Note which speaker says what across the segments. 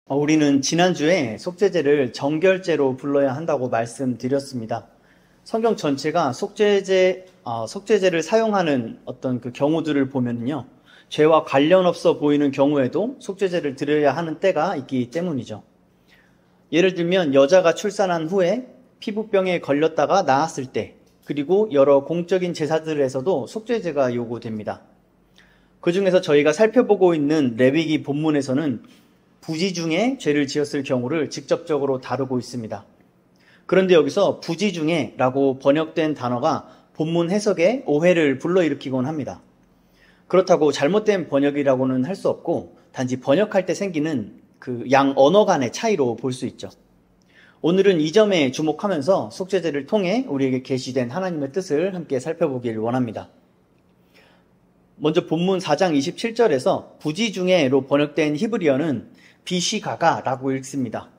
Speaker 1: 우리는 지난주에 속죄제를 정결제로 불러야 한다고 말씀드렸습니다. 성경 전체가 속죄제를 사용하는 어떤 그 경우들을 보면요. 죄와 관련 없어 보이는 경우에도 속죄제를 드려야 하는 때가 있기 때문이죠. 예를 들면 여자가 출산한 후에 피부병에 걸렸다가 나았을 때, 그리고 여러 공적인 제사들에서도 속죄제가 요구됩니다. 그 중에서 저희가 살펴보고 있는 레위기 본문에서는 부지 중에 죄를 지었을 경우를 직접적으로 다루고 있습니다. 그런데 여기서 부지 중에 라고 번역된 단어가 본문 해석에 오해를 불러일으키곤 합니다. 그렇다고 잘못된 번역이라고는 할 수 없고 단지 번역할 때 생기는 그 양 언어 간의 차이로 볼 수 있죠. 오늘은 이 점에 주목하면서 속죄제를 통해 우리에게 계시된 하나님의 뜻을 함께 살펴보길 원합니다. 먼저 본문 4장 27절에서 부지 중에로 번역된 히브리어는 비시가가라고 읽습니다.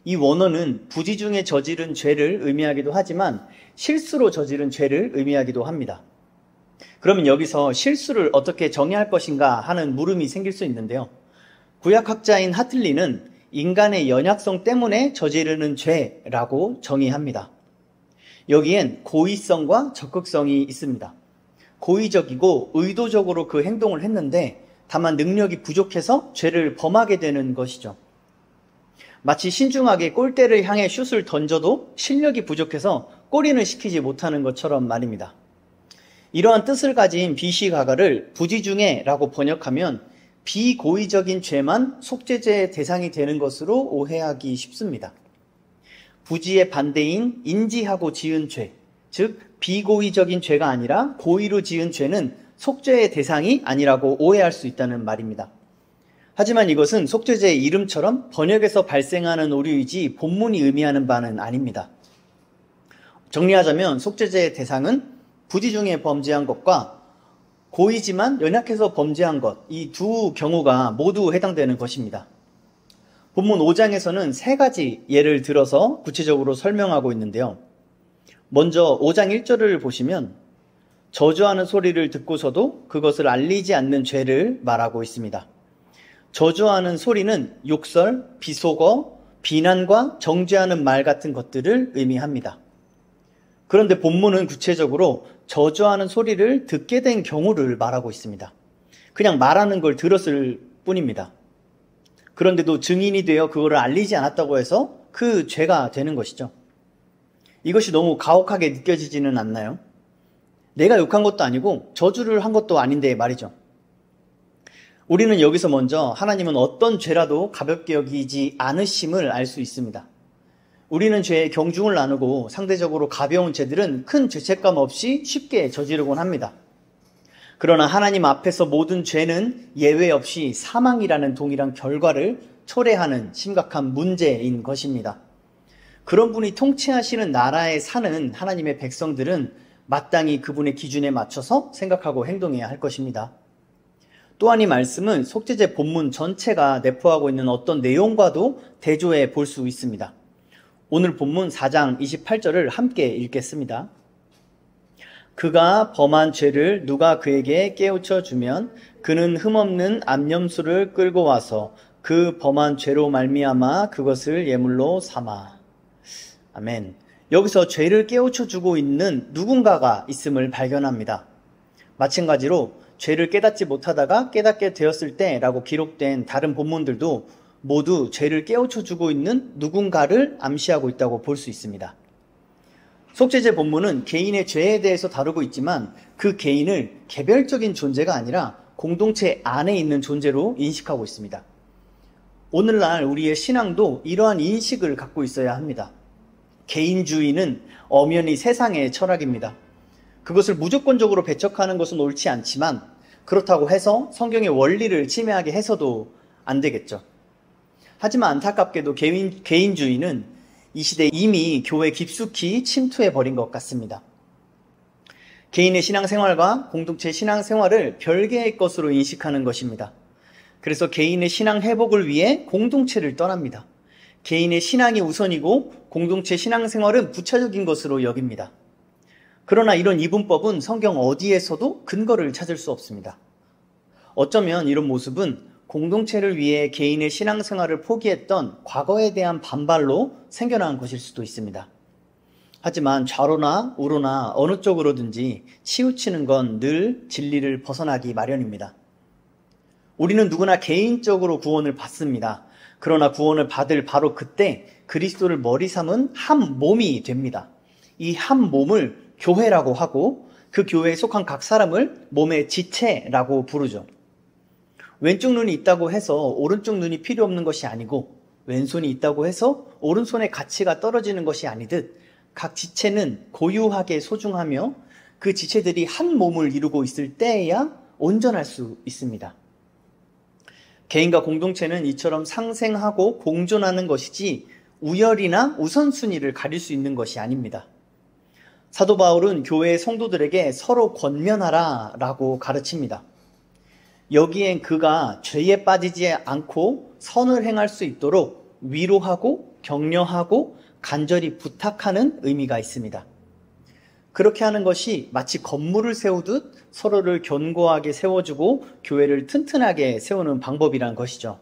Speaker 1: 이 원어는 부지 중에 저지른 죄를 의미하기도 하지만 실수로 저지른 죄를 의미하기도 합니다. 그러면 여기서 실수를 어떻게 정의할 것인가 하는 물음이 생길 수 있는데요. 구약학자인 하틀리는 인간의 연약성 때문에 저지르는 죄라고 정의합니다. 여기엔 고의성과 적극성이 있습니다. 고의적이고 의도적으로 그 행동을 했는데 다만 능력이 부족해서 죄를 범하게 되는 것이죠. 마치 신중하게 골대를 향해 슛을 던져도 실력이 부족해서 골인을 시키지 못하는 것처럼 말입니다. 이러한 뜻을 가진 비시가가를 부지 중에라고 번역하면 비고의적인 죄만 속죄제의 대상이 되는 것으로 오해하기 쉽습니다. 부지의 반대인 인지하고 지은 죄, 즉 비고의적인 죄가 아니라 고의로 지은 죄는 속죄의 대상이 아니라고 오해할 수 있다는 말입니다. 하지만 이것은 속죄제의 이름처럼 번역에서 발생하는 오류이지 본문이 의미하는 바는 아닙니다. 정리하자면 속죄제의 대상은 부지 중에 범죄한 것과 고의지만 연약해서 범죄한 것, 이 두 경우가 모두 해당되는 것입니다. 본문 5장에서는 세 가지 예를 들어서 구체적으로 설명하고 있는데요. 먼저 5장 1절을 보시면 저주하는 소리를 듣고서도 그것을 알리지 않는 죄를 말하고 있습니다. 저주하는 소리는 욕설, 비속어, 비난과 정죄하는 말 같은 것들을 의미합니다. 그런데 본문은 구체적으로 저주하는 소리를 듣게 된 경우를 말하고 있습니다. 그냥 말하는 걸 들었을 뿐입니다. 그런데도 증인이 되어 그거를 알리지 않았다고 해서 그 죄가 되는 것이죠. 이것이 너무 가혹하게 느껴지지는 않나요? 내가 욕한 것도 아니고 저주를 한 것도 아닌데 말이죠. 우리는 여기서 먼저 하나님은 어떤 죄라도 가볍게 여기지 않으심을 알 수 있습니다. 우리는 죄의 경중을 나누고 상대적으로 가벼운 죄들은 큰 죄책감 없이 쉽게 저지르곤 합니다. 그러나 하나님 앞에서 모든 죄는 예외 없이 사망이라는 동일한 결과를 초래하는 심각한 문제인 것입니다. 그런 분이 통치하시는 나라에 사는 하나님의 백성들은 마땅히 그분의 기준에 맞춰서 생각하고 행동해야 할 것입니다. 또한 이 말씀은 속죄제 본문 전체가 내포하고 있는 어떤 내용과도 대조해 볼 수 있습니다. 오늘 본문 4장 28절을 함께 읽겠습니다. 그가 범한 죄를 누가 그에게 깨우쳐 주면 그는 흠없는 암염수를 끌고 와서 그 범한 죄로 말미암아 그것을 예물로 삼아. 아멘. 여기서 죄를 깨우쳐 주고 있는 누군가가 있음을 발견합니다. 마찬가지로 죄를 깨닫지 못하다가 깨닫게 되었을 때라고 기록된 다른 본문들도 모두 죄를 깨우쳐 주고 있는 누군가를 암시하고 있다고 볼 수 있습니다. 속죄제 본문은 개인의 죄에 대해서 다루고 있지만 그 개인을 개별적인 존재가 아니라 공동체 안에 있는 존재로 인식하고 있습니다. 오늘날 우리의 신앙도 이러한 인식을 갖고 있어야 합니다. 개인주의는 엄연히 세상의 철학입니다. 그것을 무조건적으로 배척하는 것은 옳지 않지만 그렇다고 해서 성경의 원리를 침해하게 해서도 안 되겠죠. 하지만 안타깝게도 개인주의는 이 시대에 이미 교회에 깊숙이 침투해버린 것 같습니다. 개인의 신앙생활과 공동체의 신앙생활을 별개의 것으로 인식하는 것입니다. 그래서 개인의 신앙 회복을 위해 공동체를 떠납니다. 개인의 신앙이 우선이고 공동체 신앙생활은 부차적인 것으로 여깁니다. 그러나 이런 이분법은 성경 어디에서도 근거를 찾을 수 없습니다. 어쩌면 이런 모습은 공동체를 위해 개인의 신앙생활을 포기했던 과거에 대한 반발로 생겨난 것일 수도 있습니다. 하지만 좌로나 우로나 어느 쪽으로든지 치우치는 건 늘 진리를 벗어나기 마련입니다. 우리는 누구나 개인적으로 구원을 받습니다. 그러나 구원을 받을 바로 그때 그리스도를 머리 삼은 한 몸이 됩니다. 이 한 몸을 교회라고 하고 그 교회에 속한 각 사람을 몸의 지체라고 부르죠. 왼쪽 눈이 있다고 해서 오른쪽 눈이 필요 없는 것이 아니고 왼손이 있다고 해서 오른손의 가치가 떨어지는 것이 아니듯 각 지체는 고유하게 소중하며 그 지체들이 한 몸을 이루고 있을 때에야 온전할 수 있습니다. 개인과 공동체는 이처럼 상생하고 공존하는 것이지 우열이나 우선순위를 가릴 수 있는 것이 아닙니다. 사도 바울은 교회의 성도들에게 서로 권면하라 라고 가르칩니다. 여기엔 그가 죄에 빠지지 않고 선을 행할 수 있도록 위로하고 격려하고 간절히 부탁하는 의미가 있습니다. 그렇게 하는 것이 마치 건물을 세우듯 서로를 견고하게 세워주고 교회를 튼튼하게 세우는 방법이란 것이죠.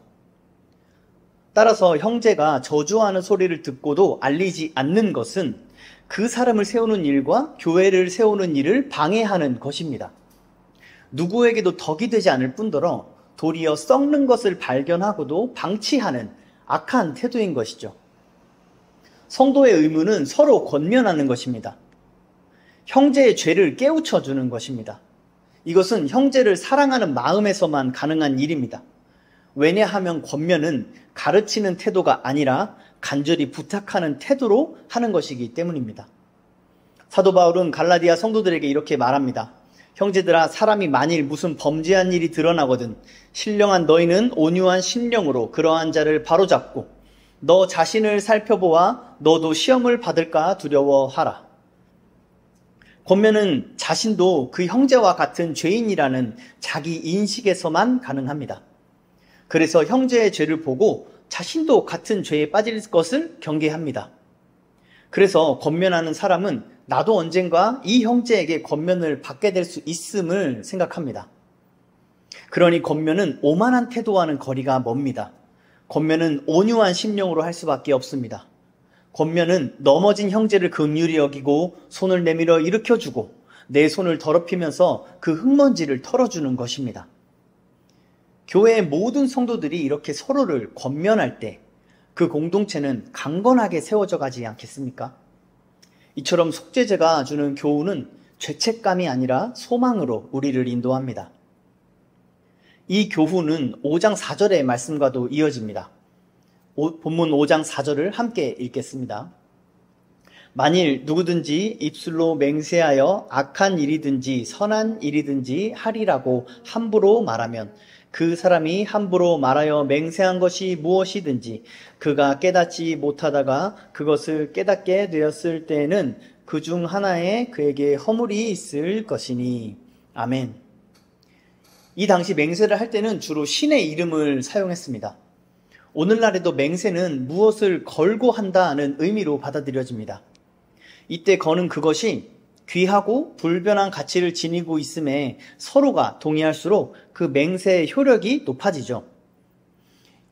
Speaker 1: 따라서 형제가 저주하는 소리를 듣고도 알리지 않는 것은 그 사람을 세우는 일과 교회를 세우는 일을 방해하는 것입니다. 누구에게도 덕이 되지 않을 뿐더러 도리어 썩는 것을 발견하고도 방치하는 악한 태도인 것이죠. 성도의 의무는 서로 권면하는 것입니다. 형제의 죄를 깨우쳐 주는 것입니다. 이것은 형제를 사랑하는 마음에서만 가능한 일입니다. 왜냐하면 권면은 가르치는 태도가 아니라 간절히 부탁하는 태도로 하는 것이기 때문입니다. 사도 바울은 갈라디아 성도들에게 이렇게 말합니다. 형제들아, 사람이 만일 무슨 범죄한 일이 드러나거든 신령한 너희는 온유한 심령으로 그러한 자를 바로잡고 너 자신을 살펴보아 너도 시험을 받을까 두려워하라. 권면은 자신도 그 형제와 같은 죄인이라는 자기 인식에서만 가능합니다. 그래서 형제의 죄를 보고 자신도 같은 죄에 빠질 것을 경계합니다. 그래서 권면하는 사람은 나도 언젠가 이 형제에게 권면을 받게 될 수 있음을 생각합니다. 그러니 권면은 오만한 태도와는 거리가 멉니다. 권면은 온유한 심령으로 할 수밖에 없습니다. 권면은 넘어진 형제를 긍휼히 여기고 손을 내밀어 일으켜주고 내 손을 더럽히면서 그 흙먼지를 털어주는 것입니다. 교회의 모든 성도들이 이렇게 서로를 권면할 때 그 공동체는 강건하게 세워져 가지 않겠습니까? 이처럼 속죄제가 주는 교훈은 죄책감이 아니라 소망으로 우리를 인도합니다. 이 교훈은 5장 4절의 말씀과도 이어집니다. 본문 5장 4절을 함께 읽겠습니다. 만일 누구든지 입술로 맹세하여 악한 일이든지 선한 일이든지 하리라고 함부로 말하면 그 사람이 함부로 말하여 맹세한 것이 무엇이든지 그가 깨닫지 못하다가 그것을 깨닫게 되었을 때에는 그 중 하나에 그에게 허물이 있을 것이니. 아멘. 이 당시 맹세를 할 때는 주로 신의 이름을 사용했습니다. 오늘날에도 맹세는 무엇을 걸고 한다는 의미로 받아들여집니다. 이때 거는 그것이 귀하고 불변한 가치를 지니고 있음에 서로가 동의할수록 그 맹세의 효력이 높아지죠.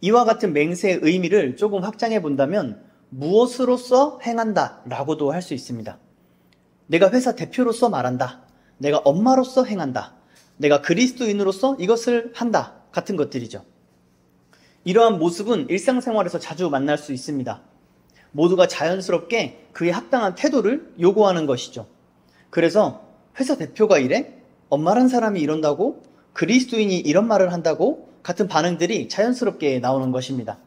Speaker 1: 이와 같은 맹세의 의미를 조금 확장해 본다면 무엇으로서 행한다 라고도 할 수 있습니다. 내가 회사 대표로서 말한다. 내가 엄마로서 행한다. 내가 그리스도인으로서 이것을 한다. 같은 것들이죠. 이러한 모습은 일상생활에서 자주 만날 수 있습니다. 모두가 자연스럽게 그에 합당한 태도를 요구하는 것이죠. 그래서 회사 대표가 이래? 엄마란 사람이 이런다고? 그리스도인이 이런 말을 한다고? 같은 반응들이 자연스럽게 나오는 것입니다.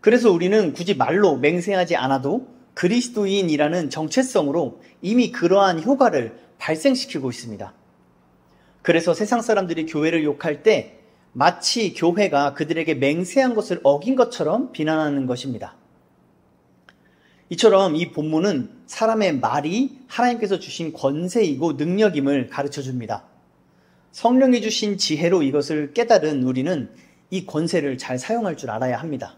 Speaker 1: 그래서 우리는 굳이 말로 맹세하지 않아도 그리스도인이라는 정체성으로 이미 그러한 효과를 발생시키고 있습니다. 그래서 세상 사람들이 교회를 욕할 때 마치 교회가 그들에게 맹세한 것을 어긴 것처럼 비난하는 것입니다. 이처럼 이 본문은 사람의 말이 하나님께서 주신 권세이고 능력임을 가르쳐 줍니다. 성령이 주신 지혜로 이것을 깨달은 우리는 이 권세를 잘 사용할 줄 알아야 합니다.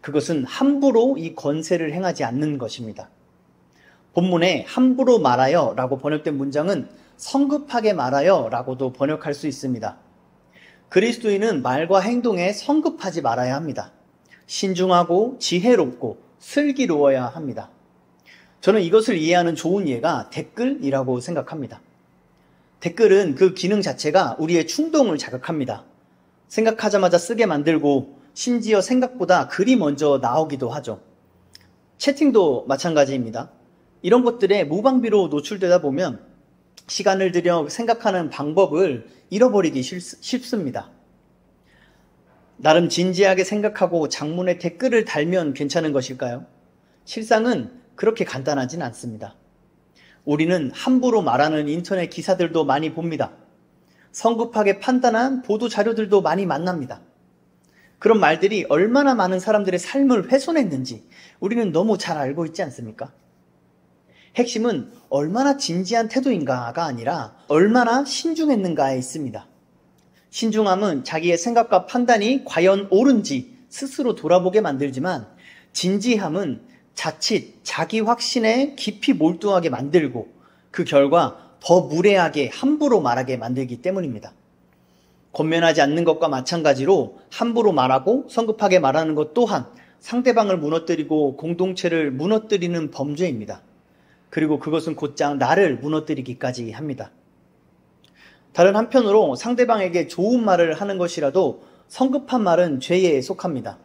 Speaker 1: 그것은 함부로 이 권세를 행하지 않는 것입니다. 본문에 함부로 말하여 라고 번역된 문장은 성급하게 말하여 라고도 번역할 수 있습니다. 그리스도인은 말과 행동에 성급하지 말아야 합니다. 신중하고 지혜롭고 슬기로워야 합니다. 저는 이것을 이해하는 좋은 예가 댓글이라고 생각합니다. 댓글은 그 기능 자체가 우리의 충동을 자극합니다. 생각하자마자 쓰게 만들고 심지어 생각보다 글이 먼저 나오기도 하죠. 채팅도 마찬가지입니다. 이런 것들에 무방비로 노출되다 보면 시간을 들여 생각하는 방법을 잃어버리기 쉽습니다. 나름 진지하게 생각하고 장문에 댓글을 달면 괜찮은 것일까요? 실상은 그렇게 간단하진 않습니다. 우리는 함부로 말하는 인터넷 기사들도 많이 봅니다. 성급하게 판단한 보도 자료들도 많이 만납니다. 그런 말들이 얼마나 많은 사람들의 삶을 훼손했는지 우리는 너무 잘 알고 있지 않습니까? 핵심은 얼마나 진지한 태도인가가 아니라 얼마나 신중했는가에 있습니다. 신중함은 자기의 생각과 판단이 과연 옳은지 스스로 돌아보게 만들지만, 진지함은 자칫 자기 확신에 깊이 몰두하게 만들고 그 결과 더 무례하게 함부로 말하게 만들기 때문입니다. 권면하지 않는 것과 마찬가지로 함부로 말하고 성급하게 말하는 것 또한 상대방을 무너뜨리고 공동체를 무너뜨리는 범죄입니다. 그리고 그것은 곧장 나를 무너뜨리기까지 합니다. 다른 한편으로 상대방에게 좋은 말을 하는 것이라도 성급한 말은 죄에 속합니다.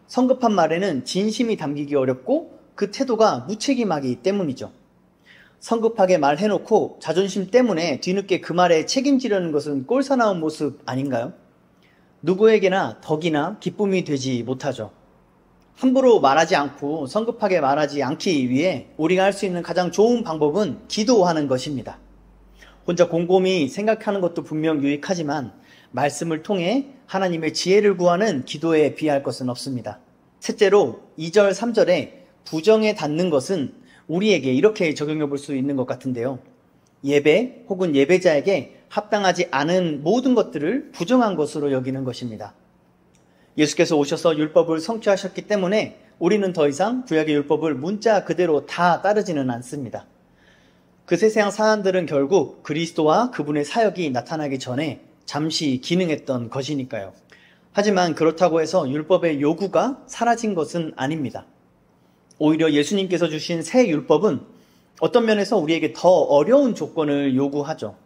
Speaker 1: 성급한 말에는 진심이 담기기 어렵고 그 태도가 무책임하기 때문이죠. 성급하게 말해놓고 자존심 때문에 뒤늦게 그 말에 책임지려는 것은 꼴사나운 모습 아닌가요? 누구에게나 덕이나 기쁨이 되지 못하죠. 함부로 말하지 않고 성급하게 말하지 않기 위해 우리가 할 수 있는 가장 좋은 방법은 기도하는 것입니다. 혼자 곰곰이 생각하는 것도 분명 유익하지만 말씀을 통해 하나님의 지혜를 구하는 기도에 비할 것은 없습니다. 셋째로 2절, 3절에 부정에 닿는 것은 우리에게 이렇게 적용해 볼 수 있는 것 같은데요. 예배 혹은 예배자에게 합당하지 않은 모든 것들을 부정한 것으로 여기는 것입니다. 예수께서 오셔서 율법을 성취하셨기 때문에 우리는 더 이상 구약의 율법을 문자 그대로 다 따르지는 않습니다. 그 세상 사안들은 결국 그리스도와 그분의 사역이 나타나기 전에 잠시 기능했던 것이니까요. 하지만 그렇다고 해서 율법의 요구가 사라진 것은 아닙니다. 오히려 예수님께서 주신 새 율법은 어떤 면에서 우리에게 더 어려운 조건을 요구하죠.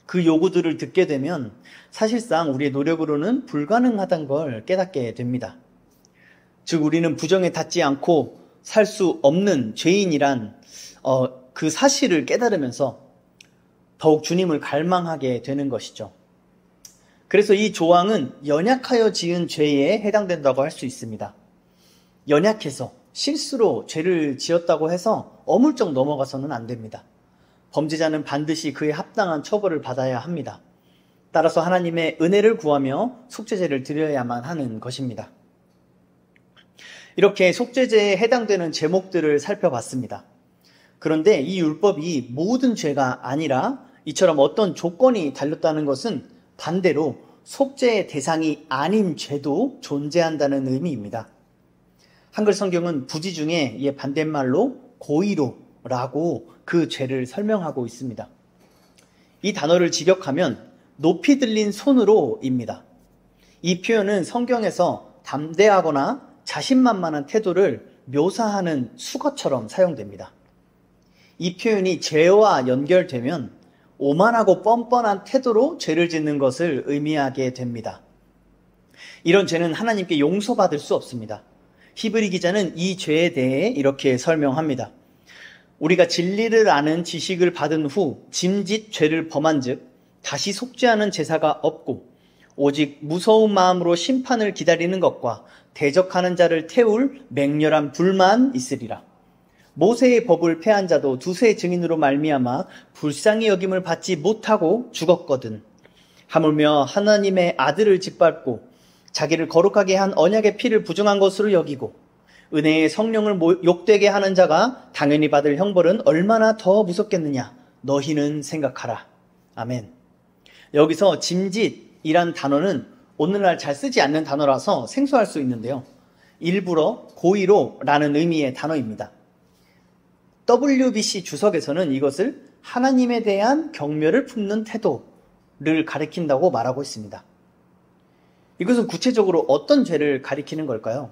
Speaker 1: 그 요구들을 듣게 되면 사실상 우리의 노력으로는 불가능하다는 걸 깨닫게 됩니다. 즉 우리는 부정에 닿지 않고 살 수 없는 죄인이란 그 사실을 깨달으면서 더욱 주님을 갈망하게 되는 것이죠. 그래서 이 조항은 연약하여 지은 죄에 해당된다고 할 수 있습니다. 연약해서 실수로 죄를 지었다고 해서 어물쩍 넘어가서는 안 됩니다. 범죄자는 반드시 그에 합당한 처벌을 받아야 합니다. 따라서 하나님의 은혜를 구하며 속죄제를 드려야만 하는 것입니다. 이렇게 속죄제에 해당되는 제목들을 살펴봤습니다. 그런데 이 율법이 모든 죄가 아니라 이처럼 어떤 조건이 달렸다는 것은 반대로 속죄의 대상이 아닌 죄도 존재한다는 의미입니다. 한글 성경은 부지 중에 이에 반대말로 고의로라고 그 죄를 설명하고 있습니다. 이 단어를 직역하면 높이 들린 손으로입니다. 이 표현은 성경에서 담대하거나 자신만만한 태도를 묘사하는 수거처럼 사용됩니다. 이 표현이 죄와 연결되면 오만하고 뻔뻔한 태도로 죄를 짓는 것을 의미하게 됩니다. 이런 죄는 하나님께 용서받을 수 없습니다. 히브리 기자는 이 죄에 대해 이렇게 설명합니다. 우리가 진리를 아는 지식을 받은 후 짐짓 죄를 범한 즉 다시 속죄하는 제사가 없고 오직 무서운 마음으로 심판을 기다리는 것과 대적하는 자를 태울 맹렬한 불만 있으리라. 모세의 법을 폐한 자도 두세 증인으로 말미암아 불쌍히 여김을 받지 못하고 죽었거든. 하물며 하나님의 아들을 짓밟고 자기를 거룩하게 한 언약의 피를 부정한 것으로 여기고 은혜의 성령을 욕되게 하는 자가 당연히 받을 형벌은 얼마나 더 무섭겠느냐. 너희는 생각하라. 아멘. 여기서 짐짓이란 단어는 오늘날 잘 쓰지 않는 단어라서 생소할 수 있는데요. 일부러 고의로라는 의미의 단어입니다. WBC 주석에서는 이것을 하나님에 대한 경멸을 품는 태도를 가리킨다고 말하고 있습니다. 이것은 구체적으로 어떤 죄를 가리키는 걸까요?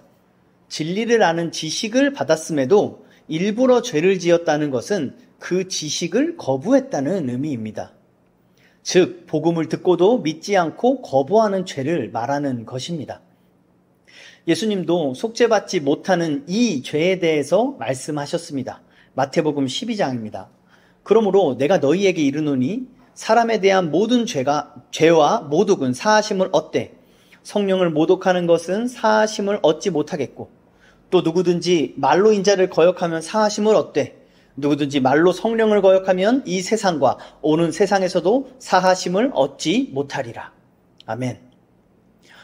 Speaker 1: 진리를 아는 지식을 받았음에도 일부러 죄를 지었다는 것은 그 지식을 거부했다는 의미입니다. 즉, 복음을 듣고도 믿지 않고 거부하는 죄를 말하는 것입니다. 예수님도 속죄받지 못하는 이 죄에 대해서 말씀하셨습니다. 마태복음 12장입니다. 그러므로 내가 너희에게 이르노니 사람에 대한 모든 죄와 모독은 사하심을 얻되 성령을 모독하는 것은 사하심을 얻지 못하겠고 또 누구든지 말로 인자를 거역하면 사하심을 얻되 누구든지 말로 성령을 거역하면 이 세상과 오는 세상에서도 사하심을 얻지 못하리라. 아멘.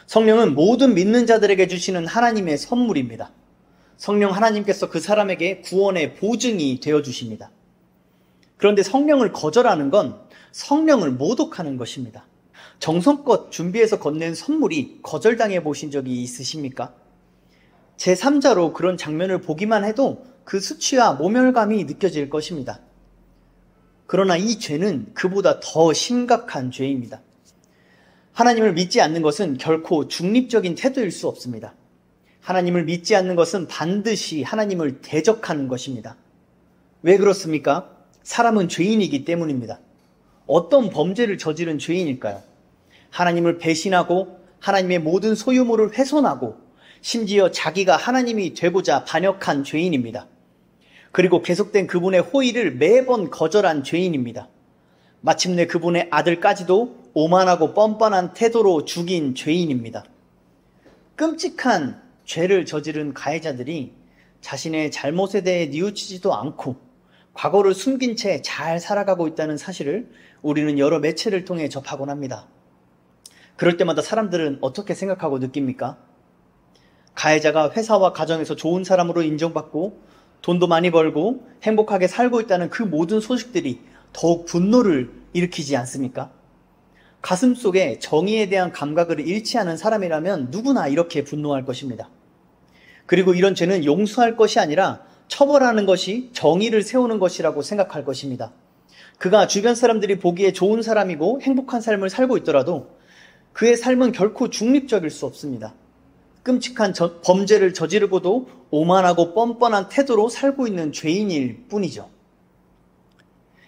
Speaker 1: 성령은 모든 믿는 자들에게 주시는 하나님의 선물입니다. 성령 하나님께서 그 사람에게 구원의 보증이 되어주십니다. 그런데 성령을 거절하는 건 성령을 모독하는 것입니다. 정성껏 준비해서 건넨 선물이 거절당해 보신 적이 있으십니까? 제3자로 그런 장면을 보기만 해도 그 수치와 모멸감이 느껴질 것입니다. 그러나 이 죄는 그보다 더 심각한 죄입니다. 하나님을 믿지 않는 것은 결코 중립적인 태도일 수 없습니다. 하나님을 믿지 않는 것은 반드시 하나님을 대적하는 것입니다. 왜 그렇습니까? 사람은 죄인이기 때문입니다. 어떤 범죄를 저지른 죄인일까요? 하나님을 배신하고 하나님의 모든 소유물을 훼손하고 심지어 자기가 하나님이 되고자 반역한 죄인입니다. 그리고 계속된 그분의 호의를 매번 거절한 죄인입니다. 마침내 그분의 아들까지도 오만하고 뻔뻔한 태도로 죽인 죄인입니다. 끔찍한 죄를 저지른 가해자들이 자신의 잘못에 대해 뉘우치지도 않고 과거를 숨긴 채 잘 살아가고 있다는 사실을 우리는 여러 매체를 통해 접하곤 합니다. 그럴 때마다 사람들은 어떻게 생각하고 느낍니까? 가해자가 회사와 가정에서 좋은 사람으로 인정받고 돈도 많이 벌고 행복하게 살고 있다는 그 모든 소식들이 더욱 분노를 일으키지 않습니까? 가슴속에 정의에 대한 감각을 잃지 않은 사람이라면 누구나 이렇게 분노할 것입니다. 그리고 이런 죄는 용서할 것이 아니라 처벌하는 것이 정의를 세우는 것이라고 생각할 것입니다. 그가 주변 사람들이 보기에 좋은 사람이고 행복한 삶을 살고 있더라도 그의 삶은 결코 중립적일 수 없습니다. 끔찍한 범죄를 저지르고도 오만하고 뻔뻔한 태도로 살고 있는 죄인일 뿐이죠.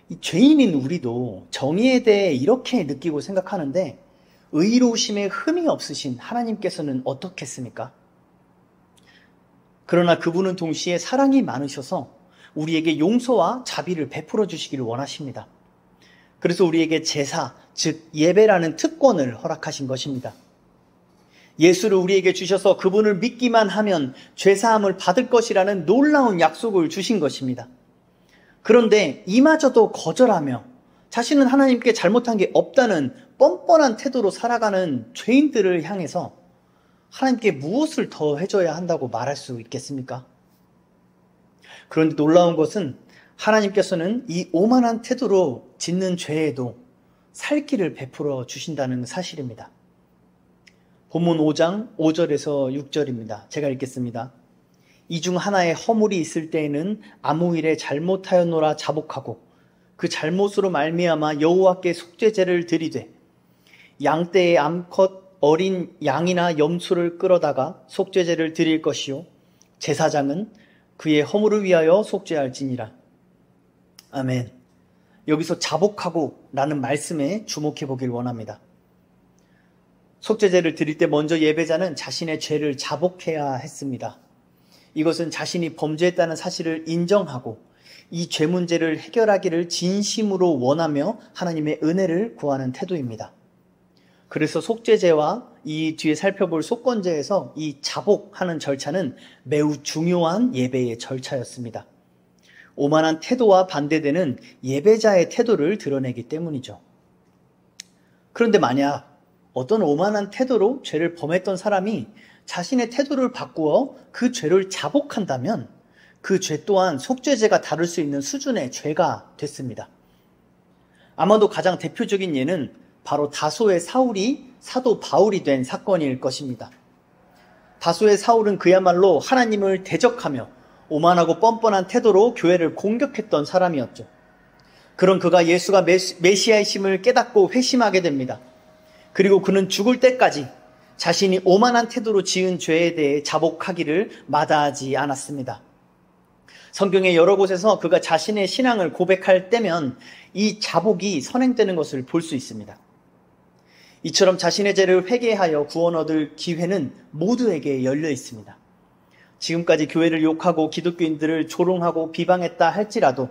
Speaker 1: 이 죄인인 우리도 정의에 대해 이렇게 느끼고 생각하는데 의로우심에 흠이 없으신 하나님께서는 어떻겠습니까? 그러나 그분은 동시에 사랑이 많으셔서 우리에게 용서와 자비를 베풀어 주시기를 원하십니다. 그래서 우리에게 제사, 즉 예배라는 특권을 허락하신 것입니다. 예수를 우리에게 주셔서 그분을 믿기만 하면 죄사함을 받을 것이라는 놀라운 약속을 주신 것입니다. 그런데 이마저도 거절하며 자신은 하나님께 잘못한 게 없다는 뻔뻔한 태도로 살아가는 죄인들을 향해서 하나님께 무엇을 더 해줘야 한다고 말할 수 있겠습니까? 그런데 놀라운 것은 하나님께서는 이 오만한 태도로 짓는 죄에도 살 길을 베풀어 주신다는 사실입니다. 본문 5장 5절에서 6절입니다. 제가 읽겠습니다. 이 중 하나의 허물이 있을 때에는 아무 일에 잘못하였노라 자복하고 그 잘못으로 말미암아 여호와께 속죄제를 드리되 양떼의 암컷 어린 양이나 염소를 끌어다가 속죄제를 드릴 것이요 제사장은 그의 허물을 위하여 속죄할지니라. 아멘. 여기서 자복하고 라는 말씀에 주목해 보길 원합니다. 속죄제를 드릴 때 먼저 예배자는 자신의 죄를 자복해야 했습니다. 이것은 자신이 범죄했다는 사실을 인정하고 이 죄 문제를 해결하기를 진심으로 원하며 하나님의 은혜를 구하는 태도입니다. 그래서 속죄제와 이 뒤에 살펴볼 속건제에서 이 자복하는 절차는 매우 중요한 예배의 절차였습니다. 오만한 태도와 반대되는 예배자의 태도를 드러내기 때문이죠. 그런데 만약 어떤 오만한 태도로 죄를 범했던 사람이 자신의 태도를 바꾸어 그 죄를 자복한다면 그 죄 또한 속죄제가 다룰 수 있는 수준의 죄가 됐습니다. 아마도 가장 대표적인 예는 바로 다소의 사울이 사도 바울이 된 사건일 것입니다. 다소의 사울은 그야말로 하나님을 대적하며 오만하고 뻔뻔한 태도로 교회를 공격했던 사람이었죠. 그런 그가 예수가 메시아이심을 깨닫고 회심하게 됩니다. 그리고 그는 죽을 때까지 자신이 오만한 태도로 지은 죄에 대해 자복하기를 마다하지 않았습니다. 성경의 여러 곳에서 그가 자신의 신앙을 고백할 때면 이 자복이 선행되는 것을 볼 수 있습니다. 이처럼 자신의 죄를 회개하여 구원 얻을 기회는 모두에게 열려 있습니다. 지금까지 교회를 욕하고 기독교인들을 조롱하고 비방했다 할지라도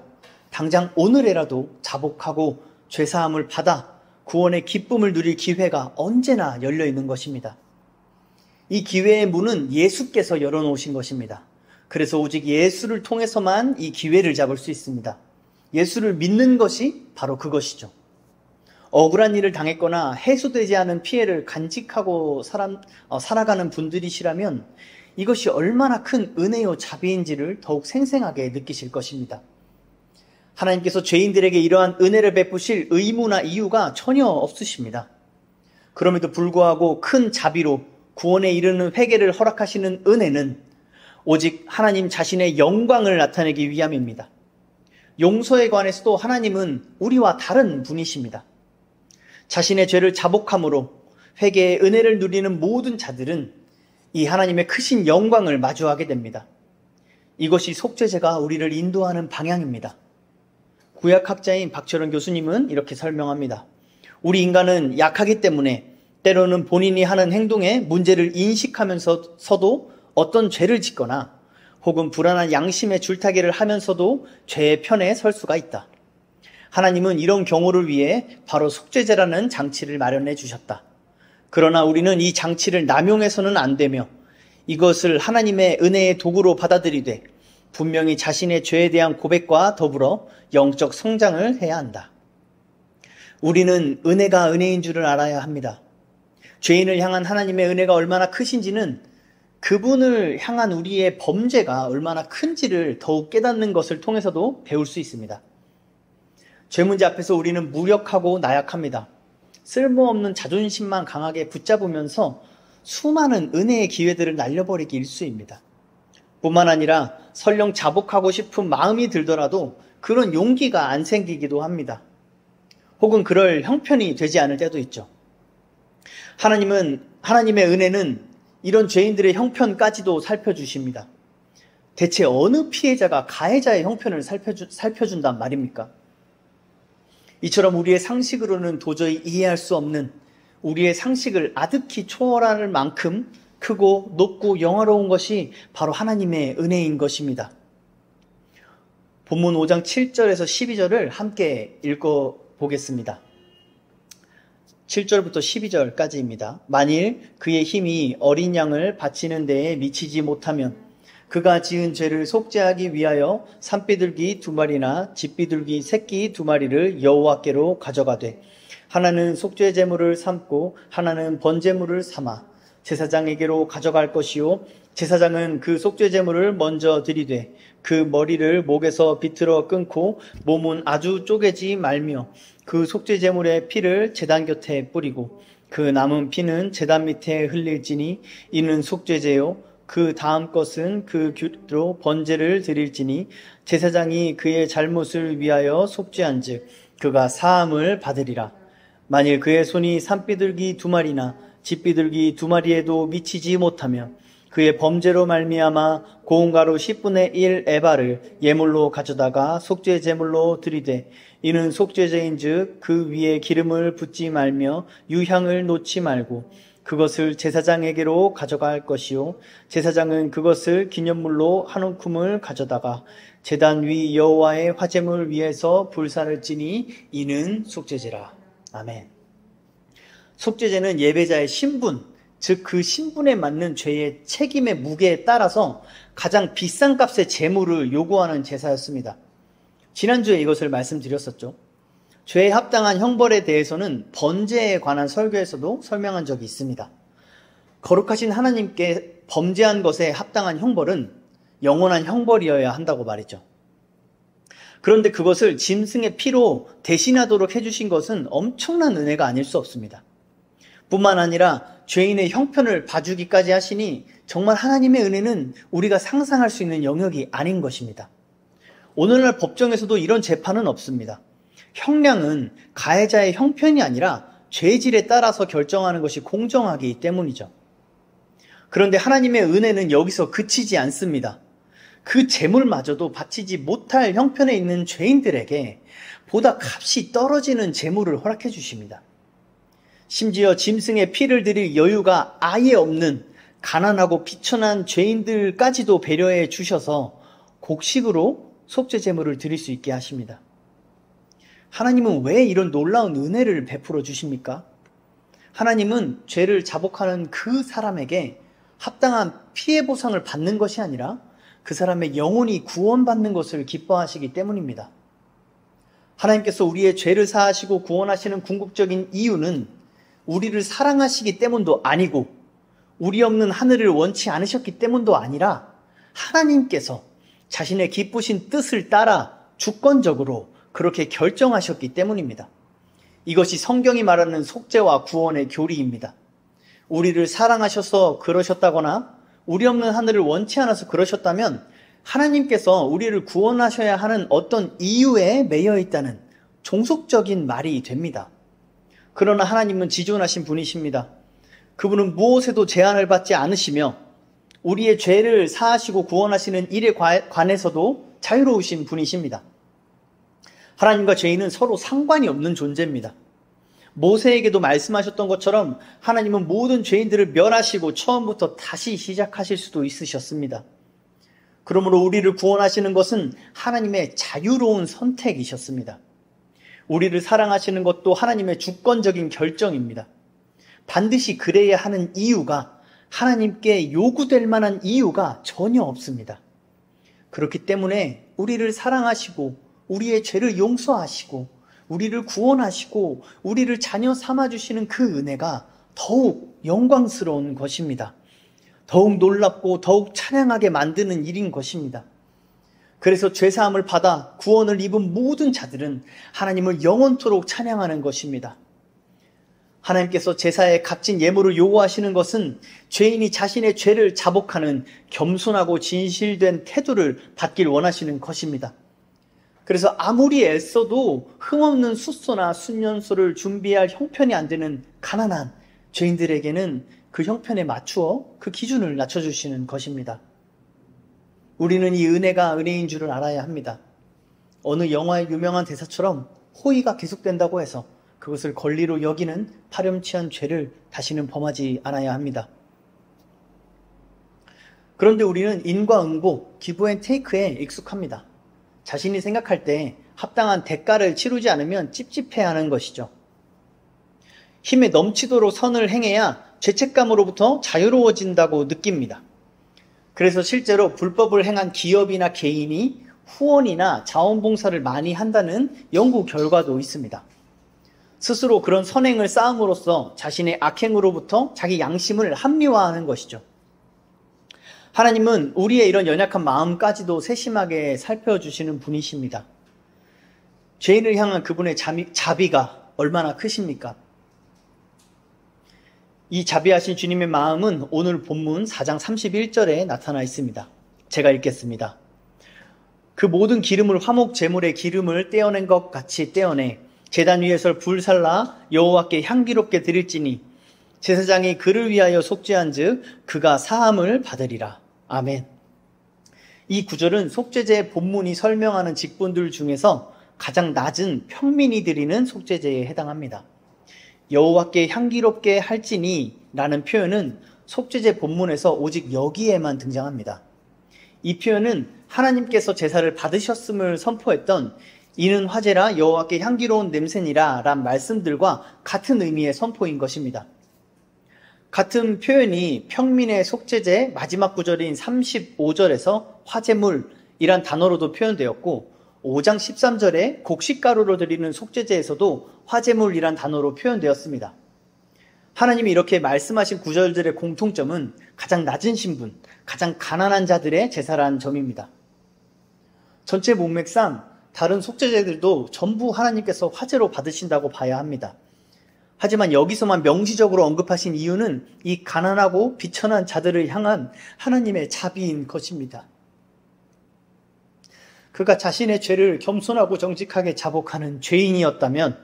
Speaker 1: 당장 오늘에라도 자복하고 죄사함을 받아 구원의 기쁨을 누릴 기회가 언제나 열려 있는 것입니다. 이 기회의 문은 예수께서 열어놓으신 것입니다. 그래서 오직 예수를 통해서만 이 기회를 잡을 수 있습니다. 예수를 믿는 것이 바로 그것이죠. 억울한 일을 당했거나 해소되지 않은 피해를 간직하고 살아가는 분들이시라면 이것이 얼마나 큰 은혜요 자비인지를 더욱 생생하게 느끼실 것입니다. 하나님께서 죄인들에게 이러한 은혜를 베푸실 의무나 이유가 전혀 없으십니다. 그럼에도 불구하고 큰 자비로 구원에 이르는 회개를 허락하시는 은혜는 오직 하나님 자신의 영광을 나타내기 위함입니다. 용서에 관해서도 하나님은 우리와 다른 분이십니다. 자신의 죄를 자복함으로 회개의 은혜를 누리는 모든 자들은 이 하나님의 크신 영광을 마주하게 됩니다. 이것이 속죄제가 우리를 인도하는 방향입니다. 구약학자인 박철원 교수님은 이렇게 설명합니다. 우리 인간은 약하기 때문에 때로는 본인이 하는 행동에 문제를 인식하면서도 어떤 죄를 짓거나 혹은 불안한 양심의 줄타기를 하면서도 죄의 편에 설 수가 있다. 하나님은 이런 경우를 위해 바로 속죄제라는 장치를 마련해 주셨다. 그러나 우리는 이 장치를 남용해서는 안 되며 이것을 하나님의 은혜의 도구로 받아들이되 분명히 자신의 죄에 대한 고백과 더불어 영적 성장을 해야 한다. 우리는 은혜가 은혜인 줄을 알아야 합니다. 죄인을 향한 하나님의 은혜가 얼마나 크신지는 그분을 향한 우리의 범죄가 얼마나 큰지를 더욱 깨닫는 것을 통해서도 배울 수 있습니다. 죄 문제 앞에서 우리는 무력하고 나약합니다. 쓸모없는 자존심만 강하게 붙잡으면서 수많은 은혜의 기회들을 날려버리기 일쑤입니다. 뿐만 아니라 설령 자복하고 싶은 마음이 들더라도 그런 용기가 안 생기기도 합니다. 혹은 그럴 형편이 되지 않을 때도 있죠. 하나님의 은혜는 이런 죄인들의 형편까지도 살펴주십니다. 대체 어느 피해자가 가해자의 형편을 살펴준단 말입니까? 이처럼 우리의 상식으로는 도저히 이해할 수 없는 우리의 상식을 아득히 초월할 만큼 크고 높고 영화로운 것이 바로 하나님의 은혜인 것입니다. 본문 5장 7절에서 12절을 함께 읽어보겠습니다. 7절부터 12절까지입니다. 만일 그의 힘이 어린 양을 바치는 데에 미치지 못하면 그가 지은 죄를 속죄하기 위하여 산비둘기 2마리나 집비둘기 새끼 2마리를 여호와께로 가져가되 하나는 속죄 제물을 삼고 하나는 번제물을 삼아 제사장에게로 가져갈 것이요 제사장은 그 속죄 제물을 먼저 드리되 그 머리를 목에서 비틀어 끊고 몸은 아주 쪼개지 말며 그 속죄 제물의 피를 제단 곁에 뿌리고 그 남은 피는 제단 밑에 흘릴지니 이는 속죄제요 그 다음 것은 그 곁으로 번제를 드릴지니 제사장이 그의 잘못을 위하여 속죄한즉 그가 사함을 받으리라. 만일 그의 손이 산비둘기 2마리나 집비둘기 2마리에도 미치지 못하면 그의 범죄로 말미암아 고운 가루 10분의 1 에바를 예물로 가져다가 속죄 제물로 드리되 이는 속죄제인즉 그 위에 기름을 붓지 말며 유향을 놓지 말고 그것을 제사장에게로 가져갈 것이요 제사장은 그것을 기념물로 한 움큼을 가져다가 제단 위 여호와의 화제물 위에서 불사를 지니 이는 속죄제라. 아멘. 속죄제는 예배자의 신분, 즉 그 신분에 맞는 죄의 책임의 무게에 따라서 가장 비싼 값의 제물을 요구하는 제사였습니다. 지난주에 이것을 말씀드렸었죠. 죄에 합당한 형벌에 대해서는 번제에 관한 설교에서도 설명한 적이 있습니다. 거룩하신 하나님께 범죄한 것에 합당한 형벌은 영원한 형벌이어야 한다고 말이죠. 그런데 그것을 짐승의 피로 대신하도록 해주신 것은 엄청난 은혜가 아닐 수 없습니다. 뿐만 아니라 죄인의 형편을 봐주기까지 하시니 정말 하나님의 은혜는 우리가 상상할 수 있는 영역이 아닌 것입니다. 오늘날 법정에서도 이런 재판은 없습니다. 형량은 가해자의 형편이 아니라 죄질에 따라서 결정하는 것이 공정하기 때문이죠. 그런데 하나님의 은혜는 여기서 그치지 않습니다. 그 재물마저도 바치지 못할 형편에 있는 죄인들에게 보다 값이 떨어지는 재물을 허락해 주십니다. 심지어 짐승의 피를 드릴 여유가 아예 없는 가난하고 비천한 죄인들까지도 배려해 주셔서 곡식으로 속죄 제물을 드릴 수 있게 하십니다. 하나님은 왜 이런 놀라운 은혜를 베풀어 주십니까? 하나님은 죄를 자복하는 그 사람에게 합당한 피해 보상을 받는 것이 아니라 그 사람의 영혼이 구원받는 것을 기뻐하시기 때문입니다. 하나님께서 우리의 죄를 사하시고 구원하시는 궁극적인 이유는 우리를 사랑하시기 때문도 아니고 우리 없는 하늘을 원치 않으셨기 때문도 아니라 하나님께서 자신의 기쁘신 뜻을 따라 주권적으로 그렇게 결정하셨기 때문입니다. 이것이 성경이 말하는 속죄와 구원의 교리입니다. 우리를 사랑하셔서 그러셨다거나 우리 없는 하늘을 원치 않아서 그러셨다면 하나님께서 우리를 구원하셔야 하는 어떤 이유에 매여 있다는 종속적인 말이 됩니다. 그러나 하나님은 지존하신 분이십니다. 그분은 무엇에도 제한을 받지 않으시며 우리의 죄를 사하시고 구원하시는 일에 관해서도 자유로우신 분이십니다. 하나님과 죄인은 서로 상관이 없는 존재입니다. 모세에게도 말씀하셨던 것처럼 하나님은 모든 죄인들을 멸하시고 처음부터 다시 시작하실 수도 있으셨습니다. 그러므로 우리를 구원하시는 것은 하나님의 자유로운 선택이셨습니다. 우리를 사랑하시는 것도 하나님의 주권적인 결정입니다. 반드시 그래야 하는 이유가 하나님께 요구될 만한 이유가 전혀 없습니다. 그렇기 때문에 우리를 사랑하시고 우리의 죄를 용서하시고 우리를 구원하시고 우리를 자녀 삼아주시는 그 은혜가 더욱 영광스러운 것입니다. 더욱 놀랍고 더욱 찬양하게 만드는 일인 것입니다. 그래서 죄사함을 받아 구원을 입은 모든 자들은 하나님을 영원토록 찬양하는 것입니다. 하나님께서 제사의 값진 예물을 요구하시는 것은 죄인이 자신의 죄를 자복하는 겸손하고 진실된 태도를 받길 원하시는 것입니다. 그래서 아무리 애써도 흠없는 숫소나 순년소를 준비할 형편이 안 되는 가난한 죄인들에게는 그 형편에 맞추어 그 기준을 낮춰주시는 것입니다. 우리는 이 은혜가 은혜인 줄을 알아야 합니다. 어느 영화의 유명한 대사처럼 호의가 계속된다고 해서 그것을 권리로 여기는 파렴치한 죄를 다시는 범하지 않아야 합니다. 그런데 우리는 인과응보, 기브앤테이크에 익숙합니다. 자신이 생각할 때 합당한 대가를 치르지 않으면 찝찝해하는 것이죠. 힘에 넘치도록 선을 행해야 죄책감으로부터 자유로워진다고 느낍니다. 그래서 실제로 불법을 행한 기업이나 개인이 후원이나 자원봉사를 많이 한다는 연구 결과도 있습니다. 스스로 그런 선행을 쌓음으로써 자신의 악행으로부터 자기 양심을 합리화하는 것이죠. 하나님은 우리의 이런 연약한 마음까지도 세심하게 살펴주시는 분이십니다. 죄인을 향한 그분의 자비가 얼마나 크십니까? 이 자비하신 주님의 마음은 오늘 본문 4장 31절에 나타나 있습니다. 제가 읽겠습니다. 그 모든 기름을 화목 제물의 기름을 떼어낸 것 같이 떼어내 제단 위에서 불살라 여호와께 향기롭게 드릴지니 제사장이 그를 위하여 속죄한즉 그가 사함을 받으리라. 아멘. 이 구절은 속죄제의 본문이 설명하는 직분들 중에서 가장 낮은 평민이 드리는 속죄제에 해당합니다. 여호와께 향기롭게 할지니 라는 표현은 속죄제 본문에서 오직 여기에만 등장합니다. 이 표현은 하나님께서 제사를 받으셨음을 선포했던 이는 화제라 여호와께 향기로운 냄새니라 란 말씀들과 같은 의미의 선포인 것입니다. 같은 표현이 평민의 속죄제 마지막 구절인 35절에서 화제물이란 단어로도 표현되었고 5장 13절에 곡식가루로 드리는 속죄제에서도 화제물이란 단어로 표현되었습니다. 하나님이 이렇게 말씀하신 구절들의 공통점은 가장 낮은 신분, 가장 가난한 자들의 제사라는 점입니다. 전체 문맥상 다른 속죄제들도 전부 하나님께서 화제로 받으신다고 봐야 합니다. 하지만 여기서만 명시적으로 언급하신 이유는 이 가난하고 비천한 자들을 향한 하나님의 자비인 것입니다. 그가 자신의 죄를 겸손하고 정직하게 자복하는 죄인이었다면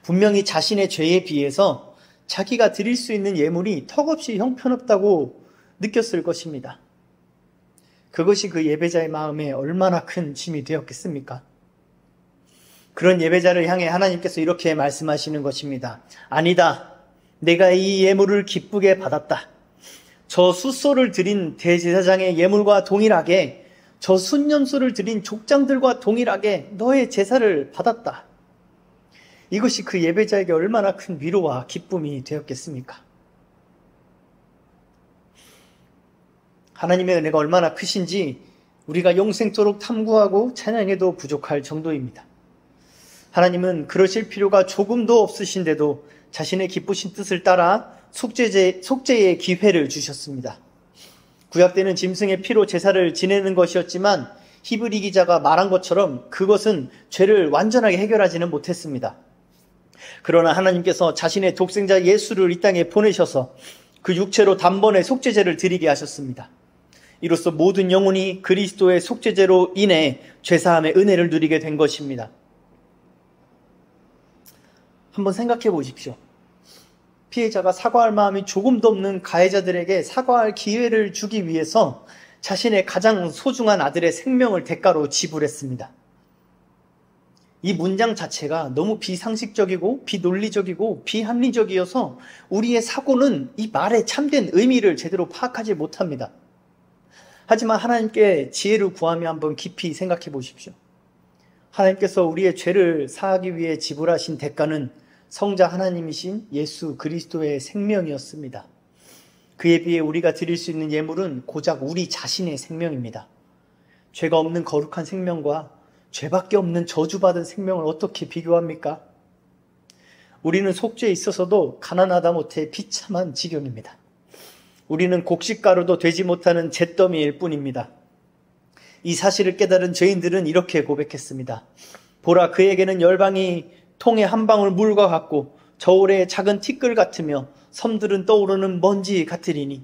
Speaker 1: 분명히 자신의 죄에 비해서 자기가 드릴 수 있는 예물이 턱없이 형편없다고 느꼈을 것입니다. 그것이 그 예배자의 마음에 얼마나 큰 짐이 되었겠습니까? 그런 예배자를 향해 하나님께서 이렇게 말씀하시는 것입니다. 아니다. 내가 이 예물을 기쁘게 받았다. 저 숫소를 드린 대제사장의 예물과 동일하게, 저 순염소를 드린 족장들과 동일하게 너의 제사를 받았다. 이것이 그 예배자에게 얼마나 큰 위로와 기쁨이 되었겠습니까? 하나님의 은혜가 얼마나 크신지 우리가 영생토록 탐구하고 찬양해도 부족할 정도입니다. 하나님은 그러실 필요가 조금도 없으신데도 자신의 기쁘신 뜻을 따라 속죄의 기회를 주셨습니다. 구약 때는 짐승의 피로 제사를 지내는 것이었지만 히브리 기자가 말한 것처럼 그것은 죄를 완전하게 해결하지는 못했습니다. 그러나 하나님께서 자신의 독생자 예수를 이 땅에 보내셔서 그 육체로 단번에 속죄제를 드리게 하셨습니다. 이로써 모든 영혼이 그리스도의 속죄제로 인해 죄사함의 은혜를 누리게 된 것입니다. 한번 생각해 보십시오. 피해자가 사과할 마음이 조금도 없는 가해자들에게 사과할 기회를 주기 위해서 자신의 가장 소중한 아들의 생명을 대가로 지불했습니다. 이 문장 자체가 너무 비상식적이고 비논리적이고 비합리적이어서 우리의 사고는 이 말의 참된 의미를 제대로 파악하지 못합니다. 하지만 하나님께 지혜를 구하며 한번 깊이 생각해 보십시오. 하나님께서 우리의 죄를 사하기 위해 지불하신 대가는 성자 하나님이신 예수 그리스도의 생명이었습니다. 그에 비해 우리가 드릴 수 있는 예물은 고작 우리 자신의 생명입니다. 죄가 없는 거룩한 생명과 죄밖에 없는 저주받은 생명을 어떻게 비교합니까? 우리는 속죄에 있어서도 가난하다 못해 비참한 지경입니다. 우리는 곡식가루도 되지 못하는 잿더미일 뿐입니다. 이 사실을 깨달은 죄인들은 이렇게 고백했습니다. 보라, 그에게는 열방이 통에 한 방울 물과 같고 저울의 작은 티끌 같으며 섬들은 떠오르는 먼지 같으리니.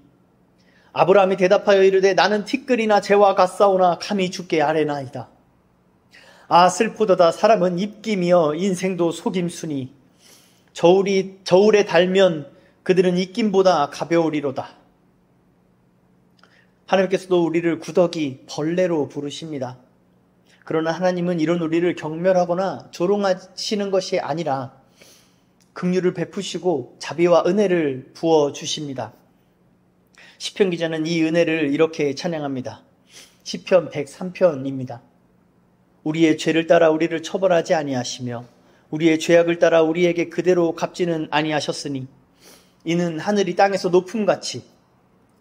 Speaker 1: 아브라함이 대답하여 이르되 나는 티끌이나 재와 같사오나 감히 주께 아뢰나이다. 아, 슬프도다. 사람은 입김이여 인생도 속임수니 저울에 달면 그들은 입김보다 가벼우리로다. 하나님께서도 우리를 구더기 벌레로 부르십니다. 그러나 하나님은 이런 우리를 경멸하거나 조롱하시는 것이 아니라 긍휼을 베푸시고 자비와 은혜를 부어주십니다. 시편 기자는 이 은혜를 이렇게 찬양합니다. 시편 103편입니다. 우리의 죄를 따라 우리를 처벌하지 아니하시며 우리의 죄악을 따라 우리에게 그대로 갚지는 아니하셨으니 이는 하늘이 땅에서 높음같이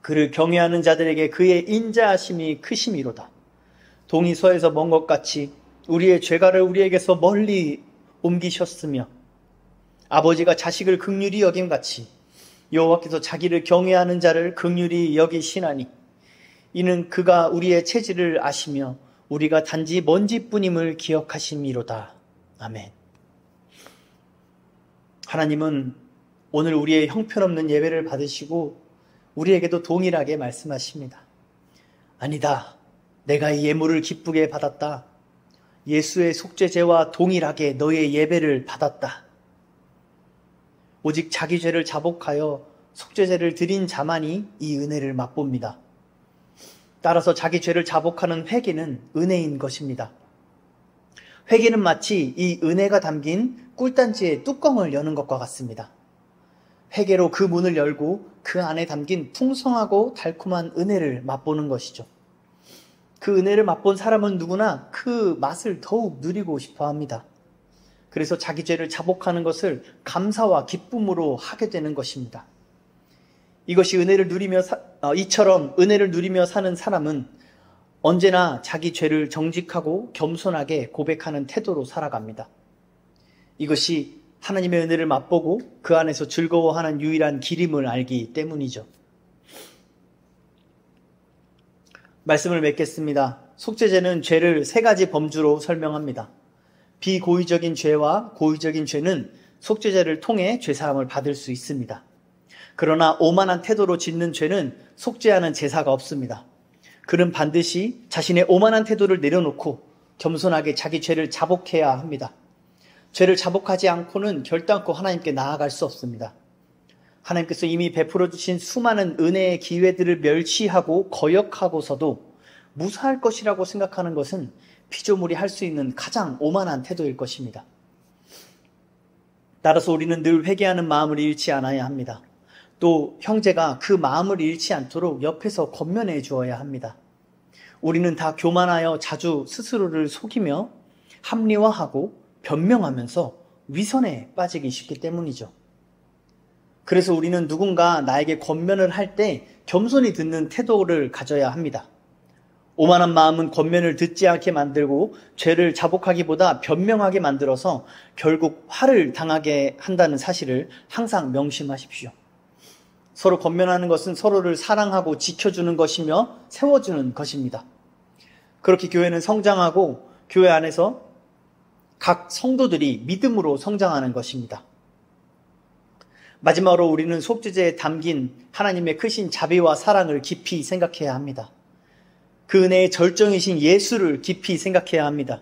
Speaker 1: 그를 경외하는 자들에게 그의 인자하심이 크심이로다. 동이 서에서 먼 것 같이 우리의 죄가를 우리에게서 멀리 옮기셨으며 아버지가 자식을 긍휼히 여김같이 여호와께서 자기를 경외하는 자를 긍휼히 여기시나니 이는 그가 우리의 체질을 아시며 우리가 단지 먼지뿐임을 기억하심이로다. 아멘. 하나님은 오늘 우리의 형편없는 예배를 받으시고 우리에게도 동일하게 말씀하십니다. 아니다. 내가 이 예물을 기쁘게 받았다. 예수의 속죄제와 동일하게 너의 예배를 받았다. 오직 자기 죄를 자복하여 속죄제를 드린 자만이 이 은혜를 맛봅니다. 따라서 자기 죄를 자복하는 회개는 은혜인 것입니다. 회개는 마치 이 은혜가 담긴 꿀단지의 뚜껑을 여는 것과 같습니다. 회개로 그 문을 열고 그 안에 담긴 풍성하고 달콤한 은혜를 맛보는 것이죠. 그 은혜를 맛본 사람은 누구나 그 맛을 더욱 누리고 싶어 합니다. 그래서 자기 죄를 자복하는 것을 감사와 기쁨으로 하게 되는 것입니다. 이것이 이처럼 은혜를 누리며 사는 사람은 언제나 자기 죄를 정직하고 겸손하게 고백하는 태도로 살아갑니다. 이것이 하나님의 은혜를 맛보고 그 안에서 즐거워하는 유일한 길임을 알기 때문이죠. 말씀을 맺겠습니다. 속죄제는 죄를 세 가지 범주로 설명합니다. 비고의적인 죄와 고의적인 죄는 속죄제를 통해 죄사함을 받을 수 있습니다. 그러나 오만한 태도로 짓는 죄는 속죄하는 제사가 없습니다. 그는 반드시 자신의 오만한 태도를 내려놓고 겸손하게 자기 죄를 자복해야 합니다. 죄를 자복하지 않고는 결단코 하나님께 나아갈 수 없습니다. 하나님께서 이미 베풀어 주신 수많은 은혜의 기회들을 멸시하고 거역하고서도 무사할 것이라고 생각하는 것은 피조물이 할 수 있는 가장 오만한 태도일 것입니다. 따라서 우리는 늘 회개하는 마음을 잃지 않아야 합니다. 또 형제가 그 마음을 잃지 않도록 옆에서 권면해 주어야 합니다. 우리는 다 교만하여 자주 스스로를 속이며 합리화하고 변명하면서 위선에 빠지기 쉽기 때문이죠. 그래서 우리는 누군가 나에게 권면을 할 때 겸손히 듣는 태도를 가져야 합니다. 오만한 마음은 권면을 듣지 않게 만들고 죄를 자복하기보다 변명하게 만들어서 결국 화를 당하게 한다는 사실을 항상 명심하십시오. 서로 권면하는 것은 서로를 사랑하고 지켜주는 것이며 세워주는 것입니다. 그렇게 교회는 성장하고 교회 안에서 각 성도들이 믿음으로 성장하는 것입니다. 마지막으로 우리는 속죄제에 담긴 하나님의 크신 자비와 사랑을 깊이 생각해야 합니다. 그 은혜의 절정이신 예수를 깊이 생각해야 합니다.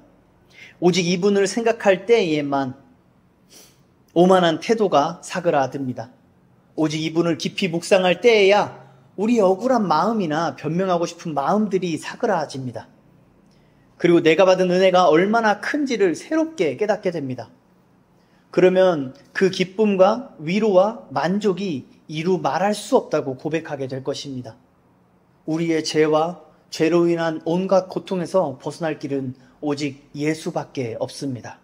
Speaker 1: 오직 이분을 생각할 때에만 오만한 태도가 사그라듭니다. 오직 이분을 깊이 묵상할 때에야 우리 억울한 마음이나 변명하고 싶은 마음들이 사그라집니다. 그리고 내가 받은 은혜가 얼마나 큰지를 새롭게 깨닫게 됩니다. 그러면 그 기쁨과 위로와 만족이 이루 말할 수 없다고 고백하게 될 것입니다. 우리의 죄와 죄로 인한 온갖 고통에서 벗어날 길은 오직 예수밖에 없습니다.